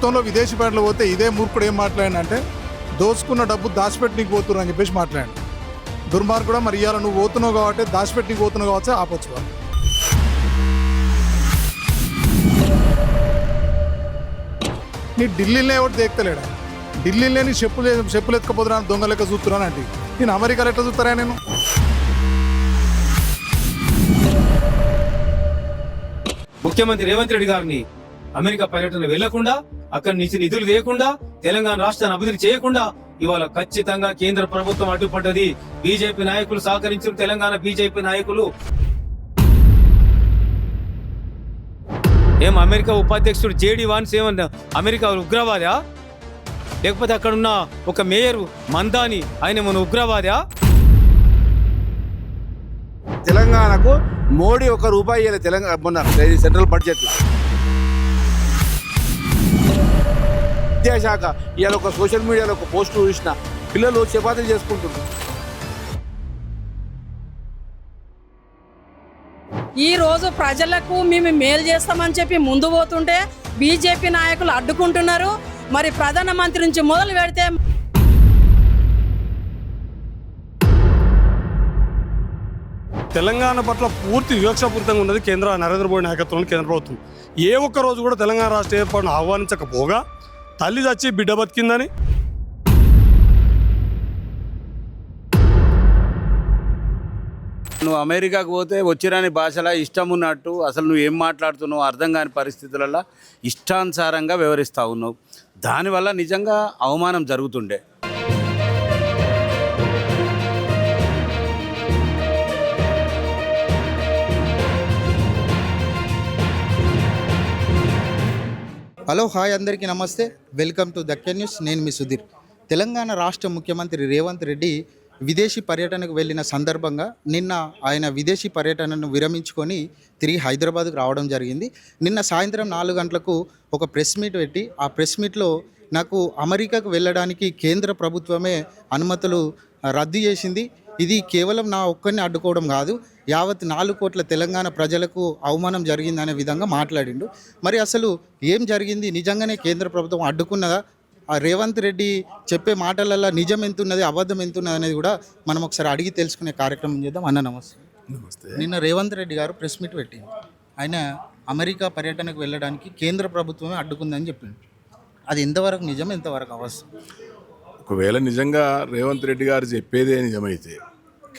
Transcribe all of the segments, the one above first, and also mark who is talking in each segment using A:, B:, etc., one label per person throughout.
A: గతంలో విదేశీ పర్యటనలు పోతే ఇదే మూర్ఖుడు ఏం మాట్లాడినంటే దోచుకున్న డబ్బు దాచిపెట్టి నీకు పోతున్నారు అని చెప్పేసి మాట్లాడాడు. దుర్మార్గుడు, మరి ఇవాళ నువ్వు పోతున్నావు కాబట్టి దాచిపెట్టి నీకు పోతున్నావు కావచ్చు, ఆపొచ్చు వాళ్ళు. నీ ఢిల్లీలో ఎవరు దేక్తలేడా? ఢిల్లీలో నీ చెప్పులు ఎత్తుకపోతున్నాను దొంగ లెక్క చూస్తున్నాను అంటే నేను అమెరికాలో ఎట్లా చూస్తారా? నేను
B: ముఖ్యమంత్రి రేవంత్ రెడ్డి గారిని అమెరికా పర్యటన వెళ్లకుండా, అక్కడి నుంచి నిధులు వేయకుండా, తెలంగాణ రాష్ట్రాన్ని అభివృద్ధి చేయకుండా ఇవాళ ఖచ్చితంగా కేంద్ర ప్రభుత్వం అడ్డుపడ్డది. బీజేపీ నాయకులు సహకరించిన తెలంగాణ బీజేపీ నాయకులు ఏం అమెరికా ఉపాధ్యక్షుడు జేడీ వాన్స్ ఏమన్నా అమెరికా ఉగ్రవాదా? లేకపోతే అక్కడున్న ఒక మేయర్ మందాని ఆయన ఏమన్నా ఉగ్రవాదా?
C: తెలంగాణకు మోడీ ₹1 ఇవ్వలేదు తెలంగాణ మొన్న సెంట్రల్ బడ్జెట్లో. విద్యాశాఖ ఇవాళ ఒక సోషల్ మీడియాలో ఒక పోస్ట్ చూసిన పిల్లలు చపాతీలు చేసుకుంటున్నారు.
D: ఈ రోజు ప్రజలకు మేము మేలు చేస్తామని చెప్పి ముందు పోతుంటే బీజేపీ నాయకులు అడ్డుకుంటున్నారు. మరి ప్రధానమంత్రి నుంచి మొదలు పెడితే
E: తెలంగాణ పట్ల పూర్తి వివక్షపూరితంగా ఉన్నది నరేంద్ర మోడీ నాయకత్వంలో కేంద్ర ప్రభుత్వం. ఏ ఒక్క రోజు కూడా తెలంగాణ రాష్ట్ర ఏర్పాటును ఆహ్వానించకపోగా తల్లి చచ్చి బిడ్డ బతికిందని,
C: నువ్వు అమెరికాకు పోతే వచ్చిరాని భాషలా ఇష్టం ఉన్నట్టు అసలు నువ్వు ఏం మాట్లాడుతున్నావు అర్థం కాని పరిస్థితులలో ఇష్టానుసారంగా వ్యవహరిస్తూ ఉన్నావు. దానివల్ల నిజంగా అవమానం జరుగుతుండే.
F: హలో, హాయ్, అందరికీ నమస్తే. Welcome to Deccan news. నేను మీ సుధీర్. తెలంగాణ రాష్ట్ర ముఖ్యమంత్రి రేవంత్ రెడ్డి విదేశీ పర్యటనకు వెళ్ళిన సందర్భంగా నిన్న ఆయన విదేశీ పర్యటనను విరమించుకొని తిరిగి హైదరాబాద్కు రావడం జరిగింది. నిన్న సాయంత్రం 4 గంటలకు ఒక ప్రెస్ మీట్ పెట్టి ఆ ప్రెస్ మీట్లో నాకు అమెరికాకు వెళ్ళడానికి కేంద్ర ప్రభుత్వమే అనుమతులు రద్దు చేసింది, ఇది కేవలం నా ఒక్కరిని అడ్డుకోవడం కాదు, యావత్ 4 కోట్ల తెలంగాణ ప్రజలకు అవమానం జరిగిందనే విధంగా మాట్లాడిండు. మరి అసలు ఏం జరిగింది? నిజంగానే కేంద్ర ప్రభుత్వం అడ్డుకున్నదా? ఆ రేవంత్ రెడ్డి చెప్పే మాటలలో నిజం ఎంతున్నది, అబద్ధం ఎంతున్నది అనేది కూడా మనం ఒకసారి అడిగి తెలుసుకునే కార్యక్రమం చేద్దాం. అన్న నమస్తే.
A: నమస్తే.
F: నిన్న రేవంత్ రెడ్డి గారు ప్రెస్ మీట్ పెట్టింది. ఆయన అమెరికా పర్యటనకు వెళ్ళడానికి కేంద్ర ప్రభుత్వమే అడ్డుకుందని చెప్పిండు. అది ఎంతవరకు నిజం, ఎంతవరకు అవసరం?
G: ఒకవేళ నిజంగా రేవంత్ రెడ్డి గారు చెప్పేదే నిజమైతే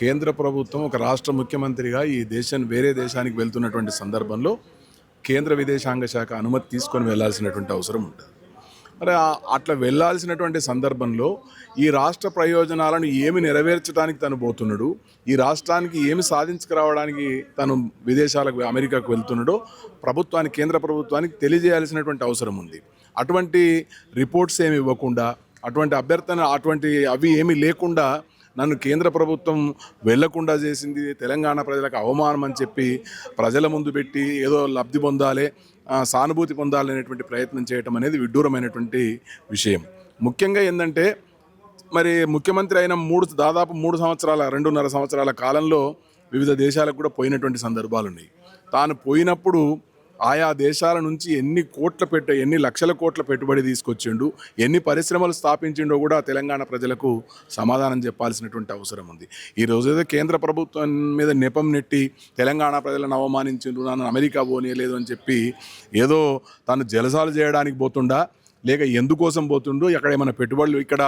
G: కేంద్ర ప్రభుత్వం ఒక రాష్ట్ర ముఖ్యమంత్రిగా ఈ వేరే దేశానికి వెళ్తున్నటువంటి సందర్భంలో కేంద్ర విదేశాంగ శాఖ అనుమతి తీసుకొని వెళ్లాల్సినటువంటి అవసరం ఉంటుంది. మరి అట్లా వెళ్లాల్సినటువంటి సందర్భంలో ఈ రాష్ట్ర ప్రయోజనాలను ఏమి నెరవేర్చడానికి తను పోతున్నాడు, ఈ రాష్ట్రానికి ఏమి సాధించుకురావడానికి తను విదేశాలకు అమెరికాకు వెళ్తున్నాడో ప్రభుత్వానికి, కేంద్ర ప్రభుత్వానికి తెలియజేయాల్సినటువంటి అవసరం ఉంది. అటువంటి రిపోర్ట్స్ ఏమి ఇవ్వకుండా, అటువంటి అభ్యర్థన అవి ఏమీ లేకుండా నన్ను కేంద్ర ప్రభుత్వం వెళ్లకుండా చేసింది, తెలంగాణ ప్రజలకు అవమానం అని చెప్పి ప్రజల ముందు పెట్టి ఏదో లబ్ధి పొందాలి, సానుభూతి పొందాలనేటువంటి ప్రయత్నం చేయటం అనేది విడ్డూరమైనటువంటి విషయం. ముఖ్యంగా ఏంటంటే మరి ముఖ్యమంత్రి అయిన దాదాపు 2.5 సంవత్సరాల కాలంలో వివిధ దేశాలకు కూడా పోయినటువంటి సందర్భాలు ఉన్నాయి. తాను పోయినప్పుడు ఆయా దేశాల నుంచి ఎన్ని లక్షల కోట్ల పెట్టుబడి తీసుకొచ్చిండు, ఎన్ని పరిశ్రమలు స్థాపించిండో కూడా తెలంగాణ ప్రజలకు సమాధానం చెప్పాల్సినటువంటి అవసరం ఉంది. ఈ రోజేదో కేంద్ర ప్రభుత్వం మీద నెపం నెట్టి తెలంగాణ ప్రజలను అవమానించిండు, నన్ను అమెరికా పోనీయలేదు అని చెప్పి ఏదో తను జలసాలు చేయడానికి పోతుండా, లేక ఎందుకోసం పోతుండో, ఎక్కడ ఏమైనా పెట్టుబడులు ఇక్కడ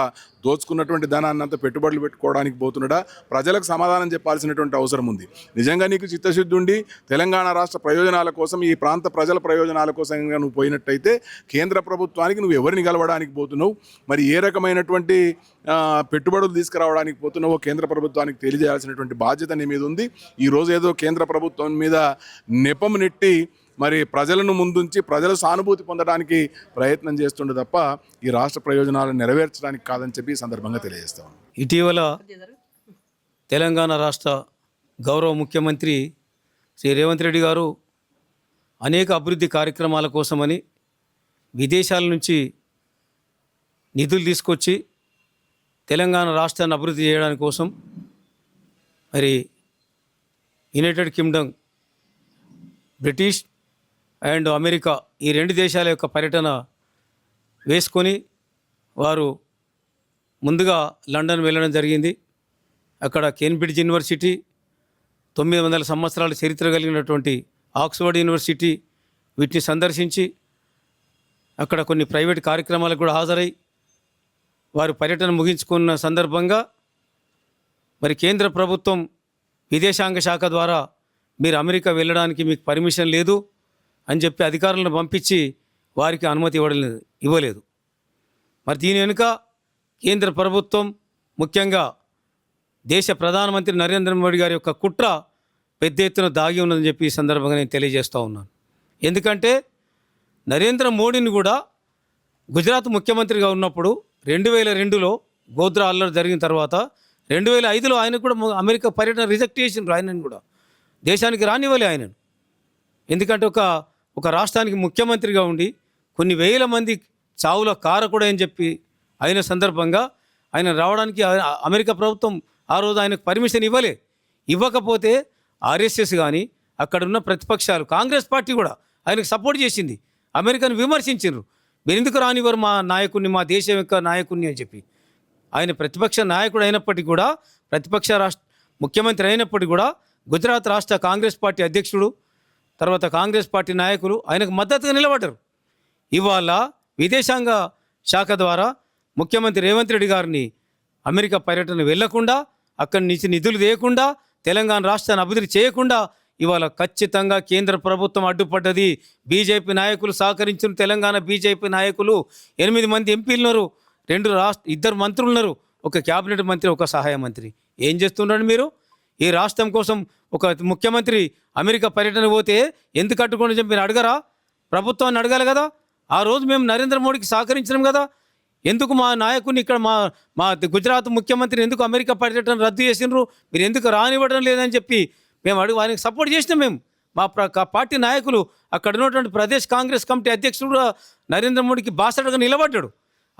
G: దోచుకున్నటువంటి ధనాన్ని అంతా పెట్టుబడులు పెట్టుకోవడానికి పోతున్నాడా, ప్రజలకు సమాధానం చెప్పాల్సినటువంటి అవసరం ఉంది. నిజంగా నీకు చిత్తశుద్ధి ఉండి తెలంగాణ రాష్ట్ర ప్రయోజనాల కోసం, ఈ ప్రాంత ప్రజల ప్రయోజనాల కోసం నువ్వు పోయినట్టయితే కేంద్ర ప్రభుత్వానికి నువ్వు ఎవరిని గెలవడానికి పోతున్నావు, మరి ఏ రకమైనటువంటి పెట్టుబడులు తీసుకురావడానికి పోతున్నావో కేంద్ర ప్రభుత్వానికి తెలియజేయాల్సినటువంటి బాధ్యత నీ మీద ఉంది. ఈరోజు ఏదో కేంద్ర ప్రభుత్వం మీద నెపం నెట్టి మరి ప్రజలను ముందుంచి ప్రజల సానుభూతి పొందడానికి ప్రయత్నం చేస్తుండే తప్ప ఈ రాష్ట్ర ప్రయోజనాలను నెరవేర్చడానికి కాదని చెప్పి ఈ సందర్భంగా తెలియజేస్తాం.
B: ఇటీవల తెలంగాణ రాష్ట్ర గౌరవ ముఖ్యమంత్రి శ్రీ రేవంత్ రెడ్డి గారు అనేక అభివృద్ధి కార్యక్రమాల కోసమని విదేశాల నుంచి నిధులు తీసుకొచ్చి తెలంగాణ రాష్ట్రాన్ని అభివృద్ధి చేయడానికి కోసం మరి United Kingdom, British and America ఈ 2 దేశాల యొక్క పర్యటన వేసుకొని వారు ముందుగా లండన్ వెళ్ళడం జరిగింది. అక్కడ కేంబ్రిడ్జ్ యూనివర్సిటీ, 900 సంవత్సరాల చరిత్ర కలిగినటువంటి ఆక్స్ఫర్డ్ యూనివర్సిటీ వీటిని సందర్శించి అక్కడ కొన్ని ప్రైవేట్ కార్యక్రమాలకు కూడా హాజరై వారు పర్యటన ముగించుకున్న సందర్భంగా మరి కేంద్ర ప్రభుత్వం విదేశాంగ శాఖ ద్వారా మీరు అమెరికా వెళ్ళడానికి మీకు పర్మిషన్ లేదు అని చెప్పి అధికారులను పంపించి వారికి అనుమతి ఇవ్వలేదు. మరి దీని వెనుక కేంద్ర ప్రభుత్వం, ముఖ్యంగా దేశ ప్రధానమంత్రి నరేంద్ర మోడీ గారి యొక్క కుట్ర పెద్ద ఎత్తున దాగి ఉన్నదని చెప్పి ఈ సందర్భంగా నేను తెలియజేస్తూ ఉన్నాను. ఎందుకంటే నరేంద్ర మోడీని కూడా గుజరాత్ ముఖ్యమంత్రిగా ఉన్నప్పుడు 2002లో గోద్రా అల్లరి జరిగిన తర్వాత 2005లో ఆయన కూడా అమెరికా పర్యటన రిజెక్ట్ చేసిండ్రు. ఆయనను కూడా దేశానికి రానివ్వలే ఆయనను. ఎందుకంటే ఒక రాష్ట్రానికి ముఖ్యమంత్రిగా ఉండి కొన్ని వేల మంది చావుల కారకుడు అని చెప్పి అయిన సందర్భంగా ఆయన రావడానికి అమెరికా ప్రభుత్వం ఆ రోజు ఆయనకు పర్మిషన్ ఇవ్వకపోతే ఆర్ఎస్ఎస్ కానీ అక్కడున్న ప్రతిపక్షాలు, కాంగ్రెస్ పార్టీ కూడా ఆయనకు సపోర్ట్ చేసింది. అమెరికాను విమర్శించారు, మీరు ఎందుకు రానివ్వరు మా నాయకుడిని, మా దేశం యొక్క నాయకుడిని అని చెప్పి. ఆయన ప్రతిపక్ష నాయకుడు అయినప్పటికీ కూడా, ప్రతిపక్ష ముఖ్యమంత్రి అయినప్పటికీ కూడా గుజరాత్ రాష్ట్ర కాంగ్రెస్ పార్టీ అధ్యక్షుడు, తర్వాత కాంగ్రెస్ పార్టీ నాయకులు ఆయనకు మద్దతుగా నిలబడ్డారు. ఇవాళ విదేశాంగ శాఖ ద్వారా ముఖ్యమంత్రి రేవంత్ రెడ్డి గారిని అమెరికా పర్యటన వెళ్లకుండా, అక్కడి నుంచి నిధులు తీయకుండా, తెలంగాణ రాష్ట్రాన్ని అభివృద్ధి చేయకుండా ఇవాళ ఖచ్చితంగా కేంద్ర ప్రభుత్వం అడ్డుపడ్డది. బీజేపీ నాయకులు సహకరించిన తెలంగాణ బీజేపీ నాయకులు 8 మంది ఎంపీలు ఉన్నారు, 2 మంత్రులు ఉన్నారు, ఒక క్యాబినెట్ మంత్రి, ఒక సహాయ మంత్రి. ఏం చేస్తున్నారండి మీరు? ఈ రాష్ట్రం కోసం ఒక ముఖ్యమంత్రి అమెరికా పర్యటన పోతే ఎందుకు అడ్డుకోండి చెప్పి మీరు అడగరా? ప్రభుత్వాన్ని అడగాలి కదా. ఆ రోజు మేము నరేంద్ర మోడీకి సహకరించినాం కదా. ఎందుకు మా నాయకుని ఇక్కడ మా గుజరాత్ ముఖ్యమంత్రిని ఎందుకు అమెరికా పర్యటన రద్దు చేసినారు, మీరు ఎందుకు రానివ్వడం లేదని చెప్పి మేము ఆయనకు సపోర్ట్ చేసినాం. మేము మా పార్టీ నాయకులు, అక్కడ ఉన్నటువంటి ప్రదేశ్ కాంగ్రెస్ కమిటీ అధ్యక్షుడు కూడా నరేంద్ర మోడీకి బాసటగా నిలబడ్డాడు.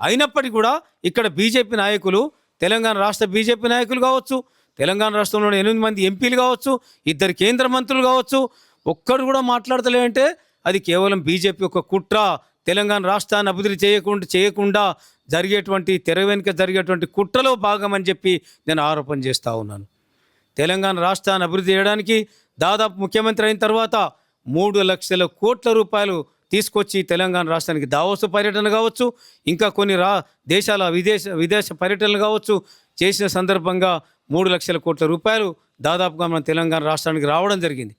B: అయినప్పటికీ కూడా ఇక్కడ బీజేపీ నాయకులు, తెలంగాణ రాష్ట్ర బీజేపీ నాయకులు కావచ్చు, తెలంగాణ రాష్ట్రంలో 8 మంది ఎంపీలు కావచ్చు, 2 కేంద్ర మంత్రులు కావచ్చు, ఒక్కరు కూడా మాట్లాడతలేదంటే అది కేవలం బీజేపీ యొక్క కుట్ర. తెలంగాణ రాష్ట్రాన్ని అభివృద్ధి చేయకుండా జరిగేటువంటి తెర వెనుక జరిగేటువంటి కుట్రలో భాగమని చెప్పి నేను ఆరోపణ చేస్తూ ఉన్నాను. తెలంగాణ రాష్ట్రాన్ని అభివృద్ధి చేయడానికి దాదాపు ముఖ్యమంత్రి అయిన తర్వాత 3 లక్షల కోట్ల రూపాయలు తీసుకొచ్చి తెలంగాణ రాష్ట్రానికి దావోసు పర్యటన కావచ్చు, ఇంకా కొన్ని దేశాల విదేశ పర్యటనలు కావచ్చు చేసిన సందర్భంగా 3 లక్షల కోట్ల రూపాయలు దాదాపుగా మన తెలంగాణ రాష్ట్రానికి రావడం జరిగింది.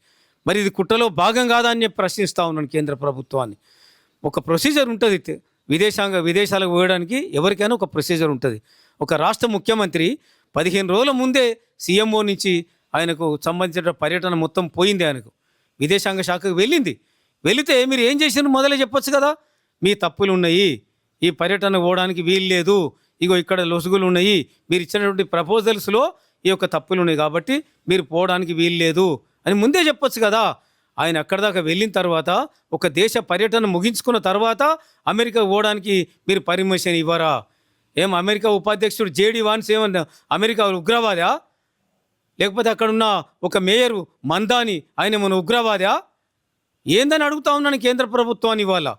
B: మరి ఇది కుట్రలో భాగం కాదా అని చెప్పి ప్రశ్నిస్తూ ఉన్నాను కేంద్ర ప్రభుత్వాన్ని. ఒక ప్రొసీజర్ ఉంటుంది, విదేశాలకు పోయడానికి ఎవరికైనా ఒక ప్రొసీజర్ ఉంటుంది. ఒక రాష్ట్ర ముఖ్యమంత్రి 15 రోజుల ముందే సీఎంఓ నుంచి ఆయనకు సంబంధించిన పర్యటన మొత్తం పోయింది, ఆయనకు విదేశాంగ శాఖకు వెళితే మీరు ఏం చేసినారు మొదలే చెప్పొచ్చు కదా. మీ తప్పులు ఉన్నాయి, ఈ పర్యటన పోవడానికి వీలు లేదు, ఇగో ఇక్కడ లొసుగులు ఉన్నాయి, మీరు ఇచ్చినటువంటి ప్రపోజల్స్లో ఈ యొక్క తప్పులు ఉన్నాయి కాబట్టి మీరు పోవడానికి వీలు లేదు అని ముందే చెప్పొచ్చు కదా. ఆయన అక్కడి దాకా వెళ్ళిన తర్వాత, ఒక దేశ పర్యటన ముగించుకున్న తర్వాత అమెరికా పోవడానికి మీరు పర్మిషన్ ఇవ్వరా? ఏం అమెరికా ఉపాధ్యక్షుడు జేడీ వాన్స్ ఏమన్నా అమెరికా ఉగ్రవాదా? లేకపోతే అక్కడున్న ఒక మేయరు మందాని ఆయన ఏమన్నా ఉగ్రవాదా? ఏందని అడుగుతా ఉన్నాను కేంద్ర ప్రభుత్వాన్ని. ఇవాళ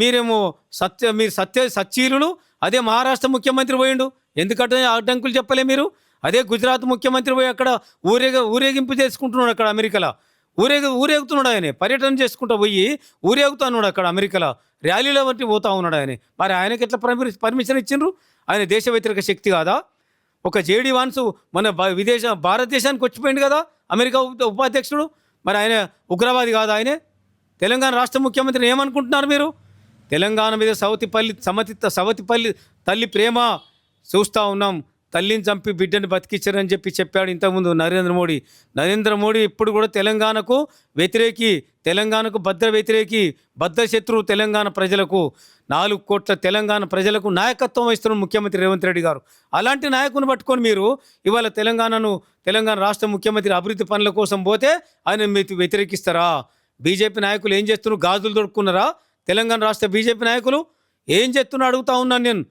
B: మీరేమో సచ్చీలులు. అదే మహారాష్ట్ర ముఖ్యమంత్రి పోయిండు, ఎందుకంటే అడ్డంకులు చెప్పలే మీరు. అదే గుజరాత్ ముఖ్యమంత్రి పోయి అక్కడ ఊరేగింపు చేసుకుంటున్నాడు, అక్కడ అమెరికాలో ఊరేగుతున్నాడు. ఆయన పర్యటన చేసుకుంటూ పోయి ఊరేగుతున్నాడు అక్కడ అమెరికాలో, ర్యాలీలో బట్టి పోతా ఉన్నాడు ఆయన. మరి ఆయనకి ఎట్లా పర్మిషన్ ఇచ్చిండ్రు? ఆయన దేశ వ్యతిరేక శక్తి కాదా? ఒక జేడీ వాన్స్ మన భారతదేశానికి వచ్చిపోయింది కదా అమెరికా ఉపాధ్యక్షుడు, మరి ఆయన ఉగ్రవాది కాదా? ఆయనే తెలంగాణ రాష్ట్ర ముఖ్యమంత్రిని ఏమనుకుంటున్నారు మీరు? తెలంగాణ మీద సవతిపల్లి తల్లి ప్రేమ చూస్తూ ఉన్నాం. తల్లిని చంపి బిడ్డని బతికించారని చెప్పాడు ఇంతకుముందు నరేంద్ర మోడీ ఇప్పుడు కూడా తెలంగాణకు వ్యతిరేకి, తెలంగాణకు బద్ధ శత్రువు. తెలంగాణ ప్రజలకు 4 కోట్ల తెలంగాణ ప్రజలకు నాయకత్వం వహిస్తున్న ముఖ్యమంత్రి రేవంత్ రెడ్డి గారు. అలాంటి నాయకుని పట్టుకొని మీరు ఇవాళ తెలంగాణ రాష్ట్ర ముఖ్యమంత్రి అభివృద్ధి పనుల కోసం పోతే ఆయన వ్యతిరేకిస్తారా? బీజేపీ నాయకులు ఏం చేస్తున్నారు? గాజులు దొరుకున్నారా? తెలంగాణ రాష్ట్ర బీజేపీ నాయకులు ఏం చేస్తున్నా అడుగుతా ఉన్నాను నేను.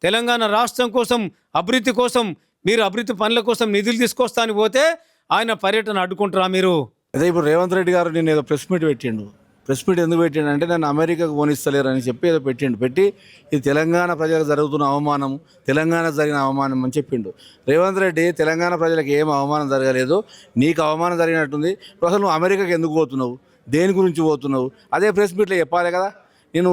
B: తెలంగాణ రాష్ట్రం కోసం, అభివృద్ధి కోసం, మీరు అభివృద్ధి పనుల కోసం నిధులు తీసుకొస్తా అని పోతే ఆయన పర్యటన అడ్డుకుంటారా మీరు?
H: అదే ఇప్పుడు రేవంత్ రెడ్డి గారు నేను ఏదో ప్రెస్ మీట్ పెట్టిండు.
C: ప్రెస్ మీట్ ఎందుకు పెట్టిండు అంటే నన్ను అమెరికాకు పోనిస్తలేరు అని చెప్పి ఏదో పెట్టిండు. పెట్టి ఇది తెలంగాణ ప్రజలకు జరుగుతున్న అవమానం, తెలంగాణ జరిగిన అవమానం అని చెప్పిండు. రేవంత్ రెడ్డి తెలంగాణ ప్రజలకు ఏం అవమానం జరగలేదు, నీకు అవమానం జరిగినట్టుంది. అసలు నువ్వు అమెరికాకి ఎందుకు పోతున్నావు, దేని గురించి పోతున్నావు, అదే ప్రెస్ మీట్లో చెప్పాలి కదా. నేను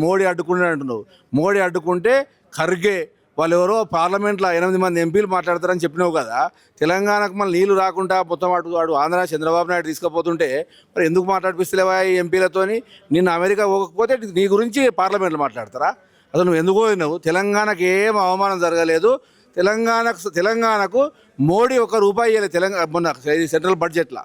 C: మోడీ అడ్డుకున్నాడు అంటున్నావు. మోడీ అడ్డుకుంటే ఖర్గే వాళ్ళు ఎవరో పార్లమెంట్లో 8 మంది ఎంపీలు మాట్లాడతారని చెప్పినావు కదా. తెలంగాణకు మళ్ళీ నీళ్లు రాకుండా మొత్తం వాడు ఆంధ్ర చంద్రబాబు నాయుడు తీసుకుపోతుంటే మరి ఎందుకు మాట్లాడిపిస్తలేవా ఈ ఎంపీలతోని? నిన్ను అమెరికా పోకపోతే నీ గురించి పార్లమెంట్లో మాట్లాడతారా? అసలు నువ్వు ఎందుకు పోయినావు? తెలంగాణకు ఏం అవమానం జరగలేదు. తెలంగాణకు మోడీ ₹1 ఇవ్వలేదు. మొన్న సెంట్రల్ బడ్జెట్లో,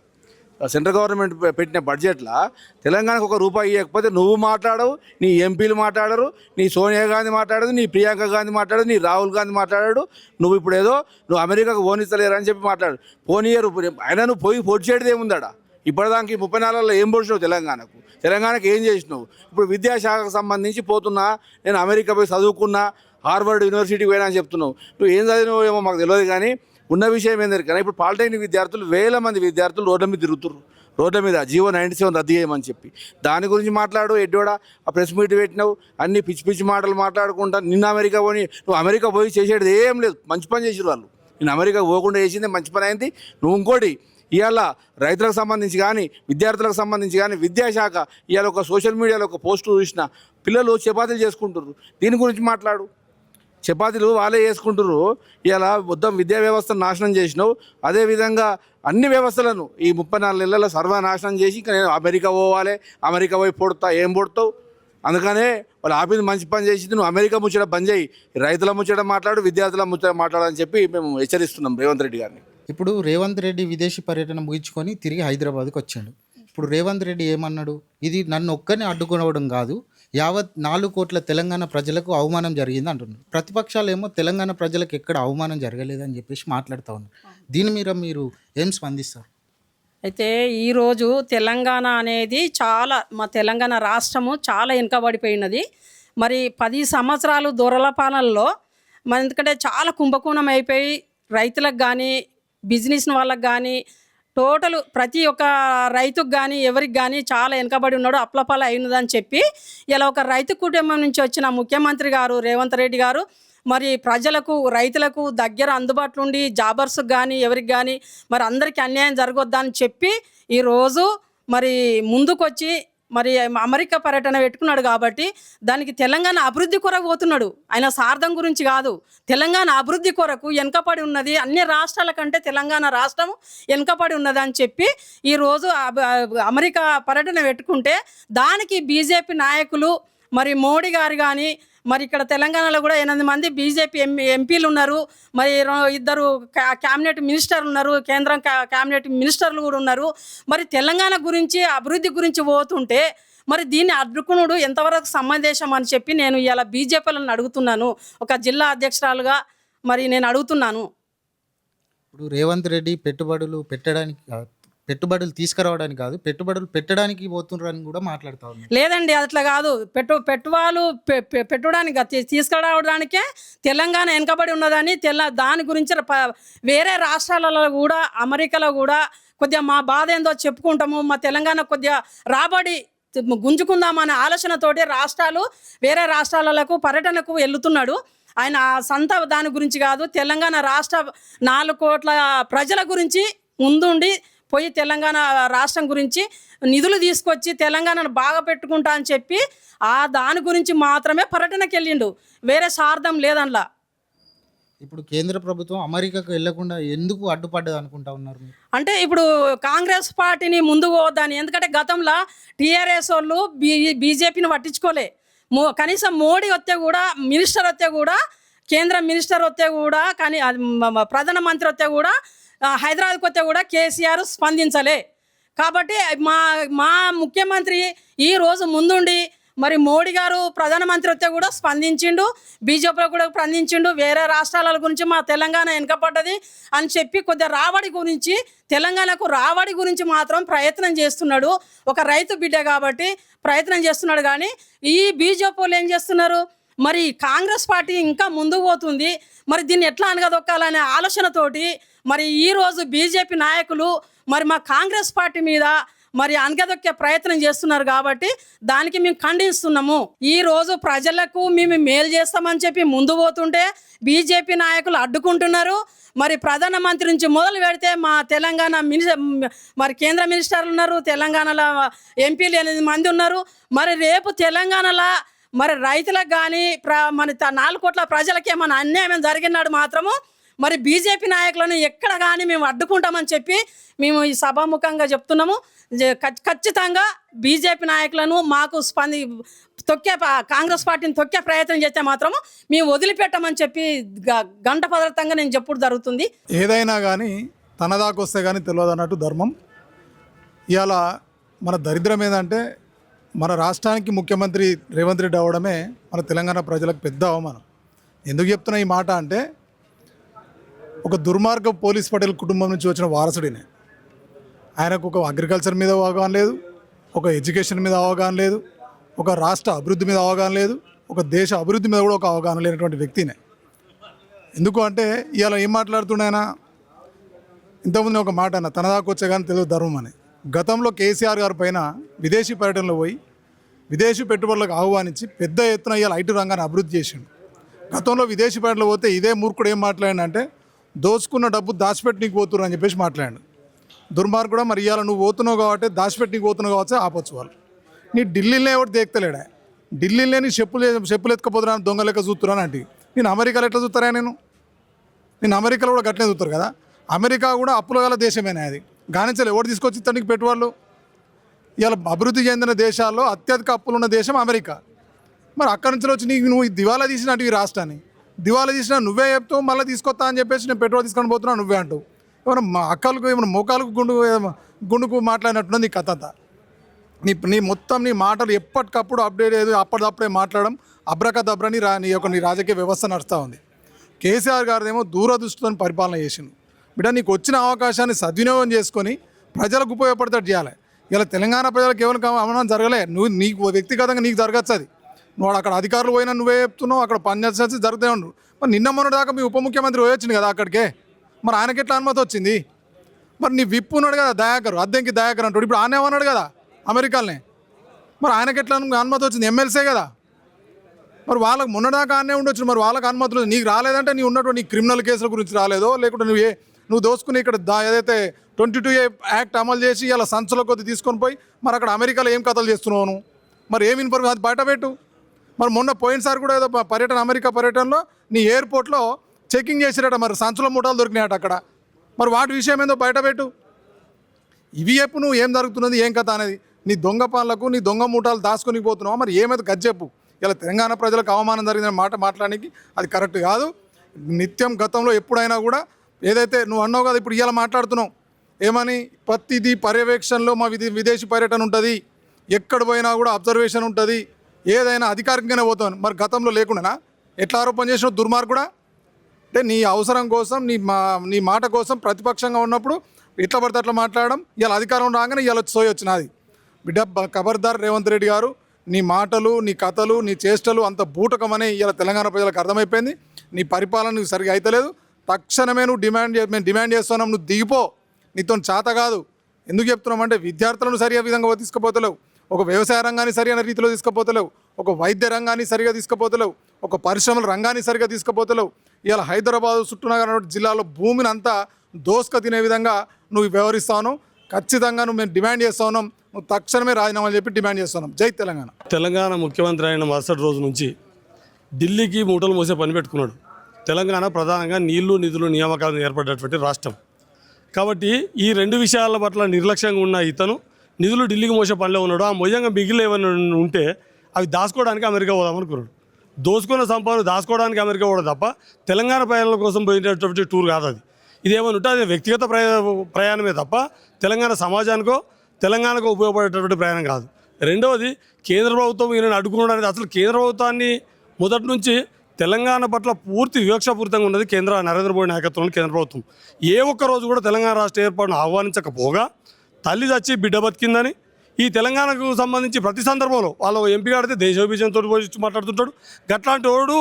C: సెంట్రల్ గవర్నమెంట్ పెట్టిన బడ్జెట్లో తెలంగాణకు ₹1 ఇవ్వకపోతే నువ్వు మాట్లాడవు, నీ ఎంపీలు మాట్లాడరు, నీ సోనియా గాంధీ మాట్లాడదు, నీ ప్రియాంక గాంధీ మాట్లాడదు, నీ రాహుల్ గాంధీ మాట్లాడాడు. నువ్వు ఇప్పుడు ఏదో నువ్వు అమెరికాకు పోనిస్తలేరు అని చెప్పి మాట్లాడు. పోనీయరు. అయినా నువ్వు పోయి పొడి చేయడం ఏముందాడా? ఇప్పటిదానికి 34లో ఏం పొడిచినావు తెలంగాణకు ఏం చేసినావు? ఇప్పుడు విద్యాశాఖకు సంబంధించి పోతున్నా, నేను అమెరికా పోయి చదువుకున్నా, హార్వర్డ్ యూనివర్సిటీకి పోయినా అని చెప్తున్నావు. నువ్వు ఏం చదివినావు ఏమో మాకు తెలియదు, కానీ ఉన్న విషయం ఏంటంటే కానీ ఇప్పుడు పాలిటెక్నిక్ విద్యార్థులు 1000 మంది విద్యార్థులు రోడ్ల మీద తిరుగుతున్నారు. రోడ్ల మీద జీవో 97 రద్దు చేయమని చెప్పి దాని గురించి మాట్లాడు. ఎడ్డోడా ఆ ప్రెస్ మీట్ పెట్టినావు, అన్ని పిచ్చి పిచ్చి మాటలు మాట్లాడుకుంటా. నిన్న అమెరికా పోయి నువ్వు అమెరికా పోయి చేసేది ఏం లేదు, మంచి పని చేసారు వాళ్ళు. నేను అమెరికా పోకుండా చేసిందే మంచి పని అయింది. నువ్వు ఇంకోటి ఇవాళ రైతులకు సంబంధించి కానీ, విద్యార్థులకు సంబంధించి కానీ, విద్యాశాఖ ఇవాళ ఒక సోషల్ మీడియాలో ఒక పోస్టు చూసిన, పిల్లలు చపాతీలు చేసుకుంటున్నారు. దీని గురించి మాట్లాడు. చపాతీలు వాళ్ళే చేసుకుంటున్నారు. ఇలా మొత్తం విద్యా వ్యవస్థను నాశనం చేసినావు. అదేవిధంగా అన్ని వ్యవస్థలను ఈ 34 నెలల సర్వనాశనం చేసి ఇంకా నేను అమెరికా పోవాలి, అమెరికా పోయి పొడతా. ఏం పొడతావు? అందుకనే వాళ్ళు ఆపింది మంచి పని చేసింది. నువ్వు అమెరికా ముచ్చట బంద్ చేయి, రైతుల ముచ్చట మాట్లాడు, విద్యార్థుల ముచ్చట మాట్లాడని చెప్పి మేము హెచ్చరిస్తున్నాం రేవంత్ రెడ్డి గారిని.
F: ఇప్పుడు రేవంత్ రెడ్డి విదేశీ పర్యటన ముగించుకొని తిరిగి హైదరాబాద్కి వచ్చాడు. ఇప్పుడు రేవంత్ రెడ్డి ఏమన్నాడు? ఇది నన్ను ఒక్కరిని అడ్డుకోవడం కాదు, యావత్ 4 కోట్ల తెలంగాణ ప్రజలకు అవమానం జరిగింది అంటున్నారు. ప్రతిపక్షాలు ఏమో తెలంగాణ ప్రజలకు ఎక్కడ అవమానం జరగలేదని చెప్పేసి మాట్లాడుతూ ఉన్నారు. దీని మీద మీరు ఏం స్పందిస్తారు?
D: అయితే ఈరోజు తెలంగాణ అనేది మా తెలంగాణ రాష్ట్రము చాలా వెనుకబడిపోయినది. మరి 10 సంవత్సరాలు దొరల పాలనలో ఎందుకంటే చాలా కుంభకోణం అయిపోయి రైతులకు కానీ, బిజినెస్ వాళ్ళకి కానీ, టోటల్ ప్రతి ఒక్క రైతుకు కానీ, ఎవరికి కానీ చాలా వెనుకబడి ఉన్నాడు, అప్లపాల అయినదని చెప్పి ఇలా ఒక రైతు కుటుంబం నుంచి వచ్చిన ముఖ్యమంత్రి గారు రేవంత్ రెడ్డి గారు మరి ప్రజలకు, రైతులకు దగ్గర అందుబాటులో ఉండి జాబర్స్కి కానీ, ఎవరికి కానీ మరి అందరికీ అన్యాయం జరగొద్దని చెప్పి ఈరోజు మరి ముందుకొచ్చి మరి అమెరికా పర్యటన పెట్టుకున్నాడు. కాబట్టి దానికి తెలంగాణ అభివృద్ధి కొరకు పోతున్నాడు. ఆయన స్వార్థం గురించి కాదు, తెలంగాణ అభివృద్ధి కొరకు వెనుకపడి ఉన్నది, అన్ని రాష్ట్రాల కంటే తెలంగాణ రాష్ట్రం వెనుకపడి ఉన్నది అని చెప్పి ఈరోజు అమెరికా పర్యటన పెట్టుకుంటే దానికి బీజేపీ నాయకులు మరి మోడీ గారు కానీ, మరి ఇక్కడ తెలంగాణలో కూడా 8 మంది బీజేపీ ఎంపీలు ఉన్నారు, మరి 2 క్యాబినెట్ మినిస్టర్లు ఉన్నారు, కేంద్రం క్యాబినెట్ మినిస్టర్లు కూడా ఉన్నారు. మరి తెలంగాణ గురించి, అభివృద్ధి గురించి పోతుంటే మరి దీన్ని అడ్డుకునుడు ఎంతవరకు సమంజసం అని చెప్పి నేను ఇలా బీజేపీలను అడుగుతున్నాను. ఒక జిల్లా అధ్యక్షురాలుగా మరి నేను అడుగుతున్నాను.
F: ఇప్పుడు రేవంత్ రెడ్డి పెట్టుబడులు తీసుకురావడానికి కాదు, పెట్టుబడులు పెట్టడానికి పోతున్నారని కూడా మాట్లాడుతూ ఉన్నారు.
D: లేదండి, అట్లా కాదు. పెట్టడానికి తీసుకురావడానికే తెలంగాణ వెనుకబడి ఉన్నదని దాని గురించి వేరే రాష్ట్రాలలో కూడా, అమెరికాలో కూడా కొద్దిగా మా బాధ ఏందో చెప్పుకుంటాము, మా తెలంగాణ కొద్దిగా రాబడి గుంజుకుందామనే ఆలోచనతోటి వేరే రాష్ట్రాలకు పర్యటనకు వెళ్తున్నాడు. ఆయన సొంత దాని గురించి కాదు, తెలంగాణ రాష్ట్ర 4 కోట్ల ప్రజల గురించి ముందుండి పోయి తెలంగాణ రాష్ట్రం గురించి నిధులు తీసుకొచ్చి తెలంగాణను బాగా పెట్టుకుంటా అని చెప్పి దాని గురించి మాత్రమే పర్యటనకి వెళ్ళిండు, వేరే స్వార్థం లేదనలా.
F: ఇప్పుడు కేంద్ర ప్రభుత్వం అమెరికాకు వెళ్లకుండా ఎందుకు అడ్డుపడ్డది అనుకుంటా ఉన్నారు?
D: అంటే ఇప్పుడు కాంగ్రెస్ పార్టీని ముందుకు పోవద్దని. ఎందుకంటే గతంలో టీఆర్ఎస్ వాళ్ళు బీజేపీని పట్టించుకోలే. కనీసం మోడీ వస్తే కూడా, మినిస్టర్ వస్తే కూడా, కేంద్ర మినిస్టర్ వస్తే కూడా, కానీ ప్రధానమంత్రి వస్తే కూడా, హైదరాబాద్కి వస్తే కూడా కేసీఆర్ స్పందించలే. కాబట్టి మా ముఖ్యమంత్రి ఈరోజు ముందుండి మరి మోడీ గారు ప్రధానమంత్రి వస్తే కూడా స్పందించిండు, బీజేపీలో కూడా స్పందించిండు. వేరే రాష్ట్రాల గురించి మా తెలంగాణ వెనుకపడ్డది అని చెప్పి కొద్దిగా తెలంగాణకు రాబడి గురించి మాత్రం ప్రయత్నం చేస్తున్నాడు. ఒక రైతు బిడ్డ కాబట్టి ప్రయత్నం చేస్తున్నాడు. కానీ ఈ బీజేపీ వాళ్ళు ఏం చేస్తున్నారు? మరి కాంగ్రెస్ పార్టీ ఇంకా ముందుకు పోతుంది, మరి దీన్ని ఎట్లా అనగదొక్కాలనే ఆలోచనతోటి మరి ఈరోజు బీజేపీ నాయకులు మరి మా కాంగ్రెస్ పార్టీ మీద మరి అనగదొక్కే ప్రయత్నం చేస్తున్నారు కాబట్టి దానికి మేము ఖండిస్తున్నాము. ఈ రోజు ప్రజలకు మేము మేలు చేస్తామని చెప్పి ముందు పోతుంటే బీజేపీ నాయకులు అడ్డుకుంటున్నారు. మరి ప్రధానమంత్రి నుంచి మొదలు పెడితే మా తెలంగాణ మరి కేంద్ర మినిస్టర్లు ఉన్నారు, తెలంగాణలో ఎంపీలు 8 మంది ఉన్నారు. మరి రేపు తెలంగాణలో మరి రైతులకు కానీ మన 4 కోట్ల ప్రజలకి ఏమైనా అన్యాయం జరిగినాడు మాత్రము మరి బీజేపీ నాయకులను ఎక్కడ కానీ మేము అడ్డుకుంటామని చెప్పి మేము ఈ సభాముఖంగా చెప్తున్నాము. ఖచ్చితంగా బీజేపీ నాయకులను మాకు కాంగ్రెస్ పార్టీని తొక్కే ప్రయత్నం చేస్తే మాత్రము మేము వదిలిపెట్టమని చెప్పి గంట పదార్థంగా నేను చెప్పుడు జరుగుతుంది.
A: ఏదైనా కానీ తన దాకా వస్తే కానీ తెలియదు అన్నట్టు ధర్మం. ఇవాళ మన దరిద్రం ఏంటంటే మన రాష్ట్రానికి ముఖ్యమంత్రి రేవంత్ రెడ్డి అవ్వడమే మన తెలంగాణ ప్రజలకు పెద్ద అవమానం. ఎందుకు చెప్తున్నా ఈ మాట అంటే ఒక దుర్మార్గ పోలీస్ పటేల్ కుటుంబం నుంచి వచ్చిన వారసుడినే. ఆయనకు ఒక అగ్రికల్చర్ మీద అవగాహన లేదు, ఒక ఎడ్యుకేషన్ మీద అవగాహన లేదు, ఒక రాష్ట్ర అభివృద్ధి మీద అవగాహన లేదు, ఒక దేశ అభివృద్ధి మీద కూడా ఒక అవగాహన లేనటువంటి వ్యక్తినే. ఎందుకు అంటే ఇవాళ ఏం మాట్లాడుతుండే ఆయన, ఇంతకుముందు ఒక మాట అన్న తన దాకా వచ్చే కానీ తెలియదు ధర్మం అని. గతంలో కేసీఆర్ గారి పైన విదేశీ పర్యటనలో పోయి విదేశీ పెట్టుబడులకు ఆహ్వానించి పెద్ద ఎత్తున ఇవాళ ఐటీ రంగాన్ని అభివృద్ధి చేసిండు. గతంలో విదేశీ పర్యటనలో పోతే ఇదే మూర్ఖుడు ఏం మాట్లాడిందంటే దోచుకున్న డబ్బు దాచిపెట్టినీకి పోతున్నారు అని చెప్పేసి మాట్లాడాడు. దుర్మార్గుడు మరి ఇవాళ నువ్వు పోతున్నావు కాబట్టి దాచిపెట్టినీకి పోతున్నావు కావచ్చు ఆపచ్చు వాళ్ళు. నీ ఢిల్లీలో ఎవరు దేక్తలేడా, ఢిల్లీలో నీ చెప్పులు ఎత్తుకపోతున్నా దొంగ లెక్క చూస్తున్నాను అంటే నేను అమెరికాలో ఎట్లా చూస్తారా? నేను అమెరికాలో కూడా గట్లనే చూస్తారు కదా. అమెరికా కూడా అప్పుల గల దేశమేనా అది, గానించాలి ఎవరు తీసుకొచ్చి ఇతనికి పెట్టువాళ్ళు. ఇవాళ అభివృద్ధి చెందిన దేశాల్లో అత్యధిక అప్పులు ఉన్న దేశం అమెరికా. మరి అక్కడి నుంచి వచ్చి నువ్వు దివాలా తీసినట్టు ఈ రాష్ట్రాన్ని దివాలా తీసినా నువ్వే చెప్తావు, మళ్ళీ తీసుకొస్తా అని చెప్పేసి నేను పెట్రోల్ తీసుకొని పోతున్నా నువ్వే అంటావు. ఏమైనా మా అక్కలకు ఏమైనా మోకాలకు గుండుకు మాట్లాడినట్టున్నది నీ కథ అంతా. నీ మొత్తం నీ మాటలు ఎప్పటికప్పుడు అప్డేట్ అయ్యేది, అప్పటిదప్పుడే మాట్లాడడం అబ్రకదబ్రని నీ రాజకీయ వ్యవస్థ నడుస్తూ ఉంది. కేసీఆర్ గారిదేమో దూరదృష్టితో పరిపాలన చేసిండు. బిడ్డ నీకు వచ్చిన అవకాశాన్ని సద్వినియోగం చేసుకొని ప్రజలకు ఉపయోగపడతాడు చేయాలి. ఇలా తెలంగాణ ప్రజలకు ఎవరికి అవమానం జరగలే, నీకు వ్యక్తిగతంగా నీకు జరగచ్చు అది. నువ్వు అక్కడ అధికారులు పోయినా నువ్వే చెప్తున్నావు, అక్కడ పనిచేసి జరుగుతూ ఉండు. మరి నిన్న మొన్నటి దాకా మీ ఉప ముఖ్యమంత్రి పోయొచ్చింది కదా అక్కడికే, మరి ఆయనకి ఎట్లా అనుమతి వచ్చింది? మరి నీ విప్పు ఉన్నాడు కదా దయాకర్, అద్దెంకి దయాకర్ అంటాడు, ఇప్పుడు ఆయనే ఉన్నాడు కదా అమెరికాలోనే, మరి ఆయనకి ఎట్లా అనుమతి వచ్చింది? ఎమ్మెల్సీ కదా. మరి వాళ్ళకి మొన్నదాకా ఆనే ఉండొచ్చు, మరి వాళ్ళకి అనుమతులు నీకు రాలేదంటే నీ ఉన్నటువంటి నీ క్రిమినల్ కేసుల గురించి రాలేదో, లేకుంటే నువ్వు దోసుకుని ఇక్కడ ఏదైతే 22A యాక్ట్ అమలు చేసి ఇలా సంచుల కొద్ది తీసుకొని పోయి మరి అక్కడ అమెరికాలో ఏం కథలు చేస్తున్నావు నువ్వు? మరి ఏమి ఇన్ఫర్మేషన్ అది బయటపెట్టు. మరి మొన్న పోయినసారి కూడా ఏదో పర్యటన అమెరికా పర్యటనలో నీ ఎయిర్పోర్ట్లో చెకింగ్ చేసిరట, మరి సంచుల మూటాలు దొరికినాయట అక్కడ, మరి వాటి విషయం ఏందో బయటపెట్టు. ఇవి చెప్పు నువ్వు ఏం జరుగుతున్నది ఏం కథ అనేది. నీ దొంగ పనులకు నీ దొంగ మూటాలు దాచుకొని పోతున్నావు, మరి ఏమైతే గది చెప్పు. ఇలా తెలంగాణ ప్రజలకు అవమానం జరిగిన మాట మాట్లాడడానికి అది కరెక్ట్ కాదు. నిత్యం గతంలో ఎప్పుడైనా కూడా ఏదైతే నువ్వు అన్నావు కదా, ఇప్పుడు ఇలా మాట్లాడుతున్నావు ఏమని, ప్రతిదీ పర్యవేక్షణలో మా విదేశీ పర్యటన ఉంటుంది, ఎక్కడ పోయినా కూడా అబ్జర్వేషన్ ఉంటుంది, ఏదైనా అధికారికంగానే పోతాను. మరి గతంలో లేకుండా ఎట్లా ఆరోపణ చేసిన దుర్మార్గుడా? అంటే నీ అవసరం కోసం నీ మాట కోసం ప్రతిపక్షంగా ఉన్నప్పుడు ఎట్లా పడితే అట్లా మాట్లాడడం, ఇలా అధికారం రాగానే ఇలా సోయి వచ్చినది. బిడ్డ ఖబర్దార్ రేవంత్ రెడ్డి గారు, నీ మాటలు నీ కథలు నీ చేష్టలు అంత బూటకమని ఇలా తెలంగాణ ప్రజలకు అర్థమైపోయింది. నీ పరిపాలన నువ్వు సరిగా అయితలేదు. తక్షణమే నువ్వు మేము డిమాండ్ చేస్తున్నాం, నువ్వు దిగిపో, నీతో చేత కాదు. ఎందుకు చెప్తున్నామంటే విద్యార్థులను సరిగా విధంగా తీసుకుపోతలేవు, ఒక వ్యవసాయ రంగాన్ని సరైన రీతిలో తీసుకుపోతలేవు, ఒక వైద్య రంగాన్ని సరిగా తీసుకుపోతలేవు, ఒక పరిశ్రమల రంగాన్ని సరిగా తీసుకుపోతలేవు. ఇలా హైదరాబాద్ చుట్టూనగర్ జిల్లాలో భూమిని అంతా దోసుక తినే విధంగా నువ్వు వ్యవహరిస్తాను. ఖచ్చితంగా మేము డిమాండ్ చేస్తా ఉన్నాం, నువ్వు తక్షణమే రాజీనామాలు చెప్పి డిమాండ్ చేస్తున్నాం. జై తెలంగాణ.
E: తెలంగాణ ముఖ్యమంత్రి అయిన మరుసటి రోజు నుంచి ఢిల్లీకి మూటలు మోసే పని పెట్టుకున్నాడు. తెలంగాణ ప్రధానంగా నీళ్లు నిధులు నియామకాలను ఏర్పడినటువంటి రాష్ట్రం కాబట్టి ఈ రెండు విషయాల పట్ల నిర్లక్ష్యంగా ఉన్న ఇతను నిధులు ఢిల్లీకి మోసే పనిలో ఉన్నాడు. ఆ మొయ్యంగా మిగిలి ఏమైనా ఉంటే అవి దాచుకోవడానికి అమెరికా పోదామనుకున్నాడు. దోసుకున్న సంపద దాచుకోవడానికి అమెరికా పోవడం తప్ప తెలంగాణ ప్రయాణాల కోసం పోయినటువంటి టూర్ కాదు అది. ఇదేమని ఉంటే అది వ్యక్తిగత ప్రయాణమే తప్ప తెలంగాణ సమాజానికో తెలంగాణకు ఉపయోగపడేటటువంటి ప్రయాణం కాదు. రెండవది, కేంద్ర ప్రభుత్వం ఈయనను అడ్డుకున్నాడు అనేది అసలు కేంద్ర ప్రభుత్వాన్ని మొదటి నుంచి తెలంగాణ పట్ల పూర్తి వివక్షపూరితంగా ఉన్నది నరేంద్ర మోడీ నాయకత్వంలో కేంద్ర ప్రభుత్వం. ఏ ఒక్క రోజు కూడా తెలంగాణ రాష్ట్ర ఏర్పాటును ఆహ్వానించకపోగా తల్లి చచ్చి బిడ్డ బతికిందని ఈ తెలంగాణకు సంబంధించి ప్రతి సందర్భంలో వాళ్ళ ఎంపీ ఆడితే దేశ విభజనతో పోయి మాట్లాడుతుంటాడు. గట్లాంటి వాడు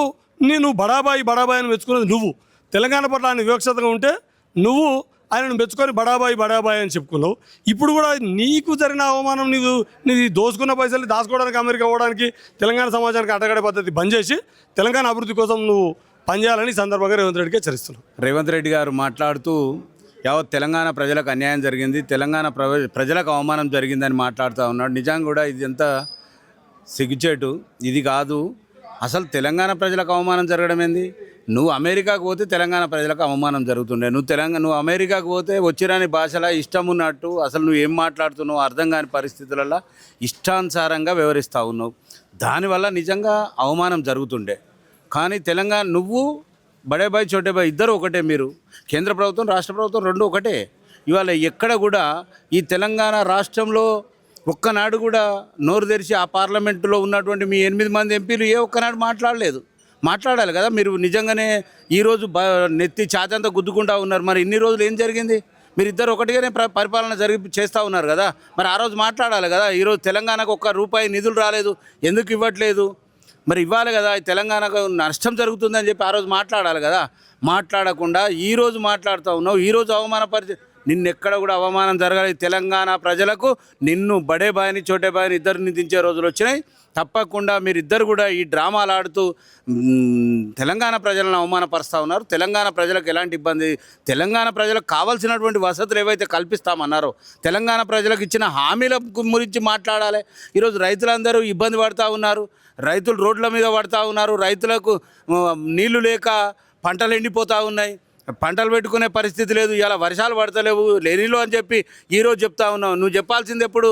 E: నువ్వు బడాబాయి అని మెచ్చుకున్నది నువ్వు. తెలంగాణ పట్ల ఆయన వివక్షతగా ఉంటే నువ్వు ఆయనను మెచ్చుకొని బడాబాయి బడాబాయి అని చెప్పుకున్నావు. ఇప్పుడు కూడా నీకు జరిగిన అవమానం, నీది దోసుకున్న పైసలు దాచుకోవడానికి అమెరికా పోవడానికి తెలంగాణ సమాజానికి అడ్డగడే పద్ధతి బంద్ చేసి తెలంగాణ అభివృద్ధి కోసం నువ్వు పనిచేయాలని ఈ సందర్భంగా రేవంత్ రెడ్డికి హెచ్చరిస్తున్నావు.
H: రేవంత్ రెడ్డి గారు మాట్లాడుతూ యావత్ తెలంగాణ ప్రజలకు అన్యాయం జరిగింది, తెలంగాణ ప్రజలకు అవమానం జరిగిందని మాట్లాడుతూ ఉన్నాడు. నిజంగా కూడా ఇది ఎంత సిగ్గుచేటు. ఇది కాదు, అసలు తెలంగాణ ప్రజలకు అవమానం జరగడం ఏంది? నువ్వు అమెరికాకు పోతే తెలంగాణ ప్రజలకు అవమానం జరుగుతుండే. నువ్వు అమెరికాకు పోతే వచ్చిరాని భాషలా ఇష్టం ఉన్నట్టు అసలు నువ్వు ఏం మాట్లాడుతున్నావు అర్థం కాని పరిస్థితులలో ఇష్టానుసారంగా వ్యవహరిస్తూ ఉన్నావు. దానివల్ల నిజంగా అవమానం జరుగుతుండే. కానీ తెలంగాణ నువ్వు బడే బాయ్ చోటే బాయ్ ఇద్దరు ఒకటే. మీరు కేంద్ర ప్రభుత్వం రాష్ట్ర ప్రభుత్వం రెండు ఒకటే. ఇవాళ ఎక్కడ కూడా ఈ తెలంగాణ రాష్ట్రంలో ఒక్కనాడు కూడా నోరు తెరిచి ఆ పార్లమెంటులో ఉన్నటువంటి మీ 8 మంది ఎంపీలు ఏ ఒక్కనాడు మాట్లాడాలి కదా. మీరు నిజంగానే ఈరోజు నెత్తి చాతంతా గుద్దుకుంటా ఉన్నారు. మరి ఇన్ని రోజులు ఏం జరిగింది? మీరు ఇద్దరు ఒకటిగానే పరిపాలన చేస్తూ ఉన్నారు కదా. మరి ఆ రోజు మాట్లాడాలి కదా. ఈరోజు తెలంగాణకు ₹1 నిధులు రాలేదు, ఎందుకు ఇవ్వట్లేదు? మరి ఇవ్వాలి కదా. తెలంగాణకు నష్టం జరుగుతుందని చెప్పి ఆ రోజు మాట్లాడాలి కదా. మాట్లాడకుండా ఈరోజు మాట్లాడుతూ ఉన్నావు. ఈరోజు నిన్నెక్కడ కూడా అవమానం జరగాలి. తెలంగాణ ప్రజలకు నిన్ను బడే బాయిని చోటే బాయిని ఇద్దరిని దించే రోజులు వచ్చినాయి. తప్పకుండా మీరిద్దరు కూడా ఈ డ్రామాలు ఆడుతూ తెలంగాణ ప్రజలను అవమానపరుస్తూ ఉన్నారు. తెలంగాణ ప్రజలకు ఎలాంటి ఇబ్బంది, తెలంగాణ ప్రజలకు కావాల్సినటువంటి వసతులు ఏవైతే కల్పిస్తామన్నారో, తెలంగాణ ప్రజలకు ఇచ్చిన హామీల గురించి మాట్లాడాలి. ఈరోజు రైతులందరూ ఇబ్బంది పడుతూ ఉన్నారు, రైతులు రోడ్ల మీద పడుతూ ఉన్నారు, రైతులకు నీళ్లు లేక పంటలు ఎండిపోతూ ఉన్నాయి, పంటలు పెట్టుకునే పరిస్థితి లేదు, ఇలా వర్షాలు పడతలేవు లేనిలో అని చెప్పి ఈరోజు చెప్తా ఉన్నావు. నువ్వు చెప్పాల్సింది ఎప్పుడు?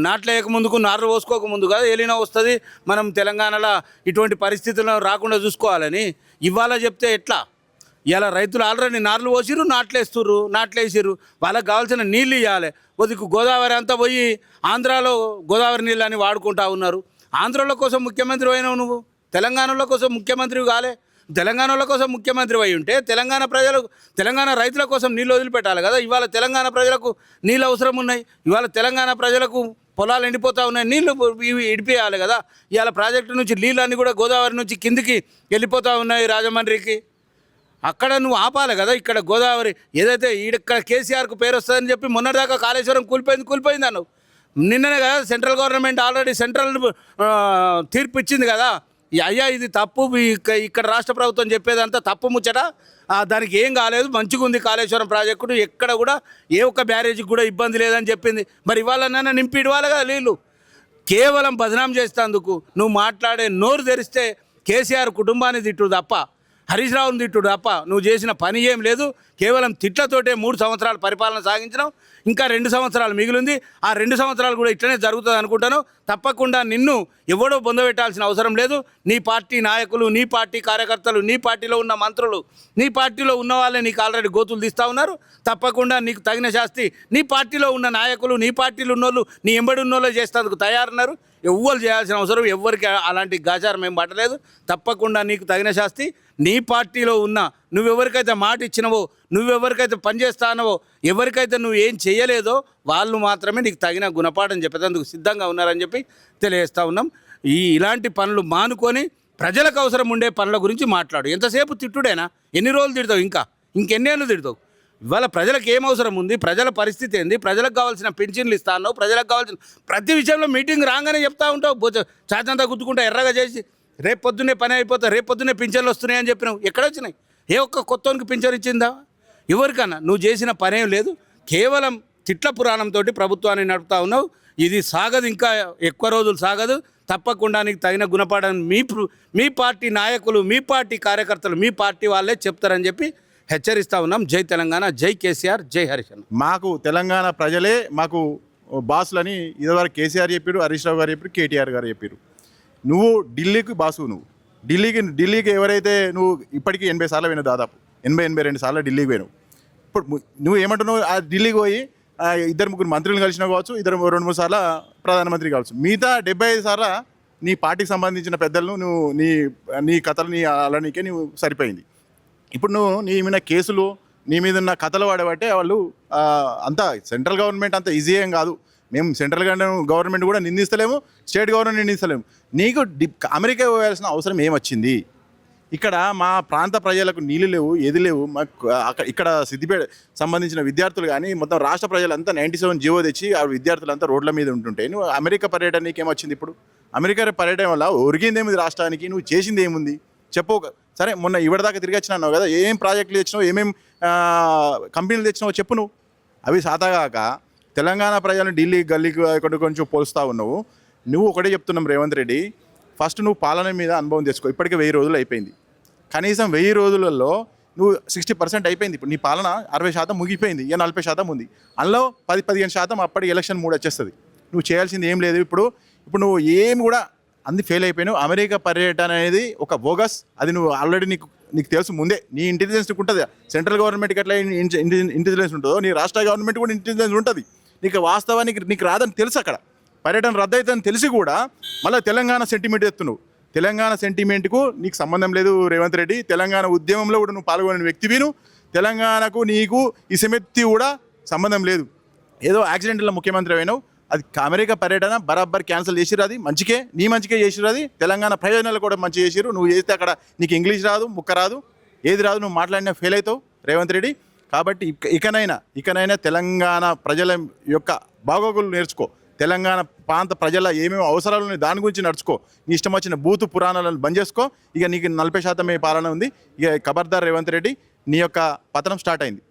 H: నాట్లు వేయకముందుకు నార్లు పోసుకోకముందు కదా ఎలినా వస్తుంది. మనం తెలంగాణలో ఇటువంటి పరిస్థితులను రాకుండా చూసుకోవాలని ఇవాళ చెప్తే ఎట్లా? ఇలా రైతులు ఆల్రెడీ నార్లు పోసిర్రు, నాట్లేసిర్రు, వాళ్ళకి కావాల్సిన నీళ్ళు ఇవ్వాలి. కొద్దిగా గోదావరి అంతా పోయి ఆంధ్రాలో గోదావరి నీళ్ళని వాడుకుంటా ఉన్నారు. ఆంధ్రాల కోసం ముఖ్యమంత్రి అయినావు నువ్వు, తెలంగాణలో కోసం ముఖ్యమంత్రి కాలే. తెలంగాణలో కోసం ముఖ్యమంత్రి అయి ఉంటే తెలంగాణ రైతుల కోసం నీళ్ళు వదిలిపెట్టాలి కదా. ఇవాళ తెలంగాణ ప్రజలకు నీళ్ళు అవసరం ఉన్నాయి. ఇవాళ తెలంగాణ ప్రజలకు పొలాలు ఎండిపోతూ ఉన్నాయి, నీళ్లు ఇడిపియాలి కదా. ఇవాళ ప్రాజెక్టు నుంచి నీళ్ళన్నీ కూడా గోదావరి నుంచి కిందికి వెళ్ళిపోతూ ఉన్నాయి రాజమండ్రికి. అక్కడ నువ్వు ఆపాలి కదా. ఇక్కడ గోదావరి ఏదైతే ఇక్కడ కేసీఆర్కు పేరు వస్తుందని చెప్పి మొన్నటిదాకా కాళేశ్వరం కూలిపోయింది అన్నావు. నిన్ననే కదా సెంట్రల్ గవర్నమెంట్ ఆల్రెడీ సెంట్రల్ తీర్పు ఇచ్చింది కదా. అయ్యా ఇది తప్పు, ఇక్కడ రాష్ట్ర ప్రభుత్వం చెప్పేదంతా తప్పు ముచ్చట, దానికి ఏం కాలేదు, మంచిగా ఉంది కాళేశ్వరం ప్రాజెక్టు, ఎక్కడ కూడా ఏ ఒక్క బ్యారేజీకి కూడా ఇబ్బంది లేదని చెప్పింది. మరి ఇవాళ నింపి ఇవ్వాలి కదా నీళ్ళు. కేవలం బదనాం చేసేందుకు నువ్వు మాట్లాడే నోరు తెరిస్తే కేసీఆర్ కుటుంబాన్ని తిట్టుడు తప్ప, హరీష్ రావుని తిట్టుడు తప్ప నువ్వు చేసిన పని ఏం లేదు. కేవలం తిట్లతోటే 3 సంవత్సరాలు పరిపాలన సాగించినావు. ఇంకా 2 సంవత్సరాలు మిగిలింది. ఆ 2 సంవత్సరాలు కూడా ఇట్లనే జరుగుతుంది అనుకుంటాను. తప్పకుండా నిన్ను ఎవడో బొందబెట్టాల్సిన అవసరం లేదు. నీ పార్టీ నాయకులు, నీ పార్టీ కార్యకర్తలు, నీ పార్టీలో ఉన్న మంత్రులు, నీ పార్టీలో ఉన్న వాళ్ళే నీకు ఆల్రెడీ గోతులు తీస్తూ ఉన్నారు. తప్పకుండా నీకు తగిన శాస్తి నీ పార్టీలో ఉన్న నాయకులు, నీ పార్టీలో ఉన్నోళ్ళు, నీ ఎంబడి ఉన్నోళ్ళు చేసేందుకు తయారున్నారు. ఎవ్వరు చేయాల్సిన అవసరం ఎవరికి అలాంటి గాచారం ఏం పట్టలేదు. తప్పకుండా నీకు తగిన శాస్తి నీ పార్టీలో ఉన్న నువ్వెవరికైతే మాట ఇచ్చినవో, నువ్వెవరికైతే పనిచేస్తానవో, ఎవరికైతే నువ్వు ఏం చేయలేదో వాళ్ళు మాత్రమే నీకు తగిన గుణపాఠం చెప్పేందుకు సిద్ధంగా ఉన్నారని చెప్పి తెలియజేస్తూ ఉన్నాం. ఇలాంటి పనులు మానుకొని ప్రజలకు అవసరం ఉండే పనుల గురించి మాట్లాడు. ఎంతసేపు తిట్టుడేనా? ఎన్ని రోజులు తిడతావు? ఇంకెన్నేళ్ళు తిడతావు? ఇవాళ ప్రజలకు ఏం అవసరం ఉంది, ప్రజల పరిస్థితి ఏంది, ప్రజలకు కావాల్సిన పెన్షన్లు ఇస్తా అన్నావు, ప్రజలకు కావాల్సిన ప్రతి విషయంలో మీటింగ్ రాగానే చెప్తా ఉంటావు. చాచంతా గుద్దుకుంటా ఎర్రగా చేసి రేపు పొద్దున్నే పని అయిపోతా, రేపు పొద్దున్నే పింఛన్లు వస్తున్నాయి అని చెప్పినావు. ఎక్కడ వచ్చినాయి? ఏ ఒక్క కొత్తోనికి పింఛన్ ఇచ్చిందా? ఎవరికన్నా నువ్వు చేసిన పనేం లేదు. కేవలం తిట్ల పురాణంతో ప్రభుత్వాన్ని నడుపుతా ఉన్నావు. ఇది సాగదు, ఇంకా ఎక్కువ రోజులు సాగదు. తప్పకుండా నీకు తగిన గుణపాఠం మీ పార్టీ నాయకులు, మీ పార్టీ కార్యకర్తలు, మీ పార్టీ వాళ్ళే చెప్తారని చెప్పి హెచ్చరిస్తూ ఉన్నాం. జై తెలంగాణ, జై కేసీఆర్, జై హరీష్ అన్న.
I: మాకు తెలంగాణ ప్రజలే మాకు బాసులని ఇదివరకు కేసీఆర్ చెప్పారు, హరీష్ రావు గారు చెప్పారు, కేటీఆర్ గారు చెప్పారు. నువ్వు ఢిల్లీకి బాసు, నువ్వు ఢిల్లీకి ఎవరైతే నువ్వు ఇప్పటికీ 80 సార్లు పోయినావు, దాదాపు 82 సార్లు ఢిల్లీకి పోయినావు. ఇప్పుడు నువ్వు ఏమంటున్నావు? ఆ ఢిల్లీకి పోయి 2-3 మంత్రులు కలిసినా కావచ్చు, 2-3 సార్లు ప్రధానమంత్రి కావచ్చు. మిగతా 75 సార్లు నీ పార్టీకి సంబంధించిన పెద్దలను నువ్వు నీ కథలు అలానికే నువ్వు సరిపోయింది. ఇప్పుడు నువ్వు నీ మీద కేసులు, నీ మీద ఉన్న కథలు వాడబట్టే వాళ్ళు అంతా సెంట్రల్ గవర్నమెంట్ అంత ఈజీ ఏం కాదు. మేము సెంట్రల్ గవర్నమెంట్ కూడా నిందిస్తలేము, స్టేట్ గవర్నమెంట్ నిందిస్తలేము. నీకు అమెరికా పోయాల్సిన అవసరం ఏమొచ్చింది? ఇక్కడ మా ప్రాంత ప్రజలకు నీళ్ళు లేవు, ఏది లేవు. మాకు ఇక్కడ సిద్దిపేట సంబంధించిన విద్యార్థులు కానీ మొత్తం రాష్ట్ర ప్రజలంతా 97 జీవో తెచ్చి ఆ విద్యార్థులంతా రోడ్ల మీద ఉంటుంటే నువ్వు అమెరికా పర్యటనకి ఏమొచ్చింది? ఇప్పుడు అమెరికా పర్యటన వల్ల ఒరిగిందేముంది రాష్ట్రానికి? నువ్వు చేసింది ఏముంది చెప్పు. సరే, మొన్న ఇవ్వదాకా తిరిగి వచ్చినావు కదా, ఏం ప్రాజెక్టులు తెచ్చినావు, ఏమేం కంపెనీలు తెచ్చినావు చెప్పు. నువ్వు అవి సాతాగాక తెలంగాణ ప్రజలను ఢిల్లీ గల్లీకి కొంచెం పోలుస్తూ ఉన్నావు. నువ్వు ఒకటే చెప్తున్నాం రేవంత్ రెడ్డి, ఫస్ట్ నువ్వు పాలన మీద అనుభవం తెచ్చుకో. ఇప్పటికే 1000 రోజులు అయిపోయింది. కనీసం 1000 రోజులలో నువ్వు 60% అయిపోయింది. ఇప్పుడు నీ పాలన 60% ముగిపోయింది, ఇక 40% ఉంది. అందులో 10-15% అప్పటికి ఎలక్షన్ మూడు వచ్చేస్తుంది. నువ్వు చేయాల్సింది ఏం లేదు. ఇప్పుడు నువ్వు ఏం కూడా అంది ఫెయిల్ అయిపోయినావు. అమెరికా పర్యటన అనేది ఒక బోగస్. అది నువ్వు ఆల్రెడీ నీకు తెలుసు ముందే. నీ ఇంటెలిజెన్స్ ఉంటుంది. సెంట్రల్ గవర్నమెంట్కి ఎట్లా ఇంటెలిజెన్స్ ఉంటుందో నీ రాష్ట్ర గవర్నమెంట్ కూడా ఇంటెలిజెన్స్ ఉంటుంది. నీకు వాస్తవానికి నీకు రాదని తెలుసు. అక్కడ పర్యటన రద్దు అవుతుందని తెలిసి కూడా మళ్ళీ తెలంగాణ సెంటిమెంట్ ఎత్తున్నావు. తెలంగాణ సెంటిమెంట్కు నీకు సంబంధం లేదు రేవంత్ రెడ్డి. తెలంగాణ ఉద్యమంలో కూడా నువ్వు పాల్గొనే వ్యక్తివి. నువ్వు తెలంగాణకు నీకు ఈ సెమెత్తి కూడా సంబంధం లేదు. ఏదో యాక్సిడెంట్లో ముఖ్యమంత్రి అయినావు. అది అమెరికా పర్యటన బరాబర్ క్యాన్సిల్ చేసిరు. అది మంచికే, నీ మంచికే చేసిరు. అది తెలంగాణ ప్రయోజనాలు కూడా మంచి చేసిరు. నువ్వు చేస్తే అక్కడ నీకు ఇంగ్లీష్ రాదు, ముక్క రాదు, ఏది రాదు. నువ్వు మాట్లాడినా ఫెయిల్ అవుతావు రేవంత్ రెడ్డి. కాబట్టి ఇకనైనా తెలంగాణ ప్రజల యొక్క బాగోగులు నేర్చుకో. తెలంగాణ ప్రాంత ప్రజల ఏమేమి అవసరాలు ఉన్నాయి దాని గురించి నడుచుకో. నీ ఇష్టం వచ్చిన బూతు పురాణాలను బంద్ చేసుకో. ఇక నీకు 40% పాలన ఉంది. ఇక ఖబర్దార్ రేవంత్ రెడ్డి, నీ యొక్క పతనం స్టార్ట్ అయింది.